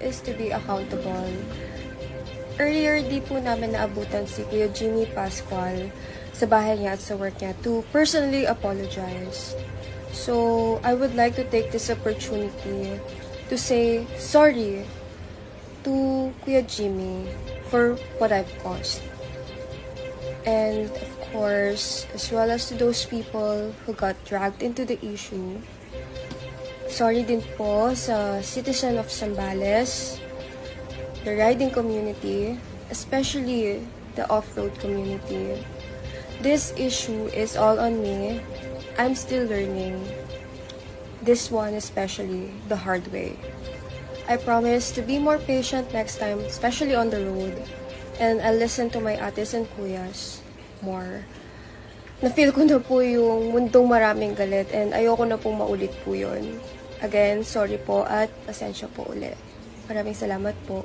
is to be accountable. Earlier, di po namin naabutan si Kuya Jimmy Pascual sa bahay niya at sa work niya to personally apologize. So, I would like to take this opportunity to say sorry to Kuya Jimmy for what I've caused. And of course, as well as to those people who got dragged into the issue, sorry din po sa citizen of Zambales, the riding community, especially the off-road community. This issue is all on me. I'm still learning. This one especially the hard way. I promise to be more patient next time, especially on the road. And I'll listen to my ates and kuyas more. Na-feel ko na po yung mundong maraming galit and ayoko na pong maulit po yun. Again, sorry po at pasensya po ulit. Maraming salamat po.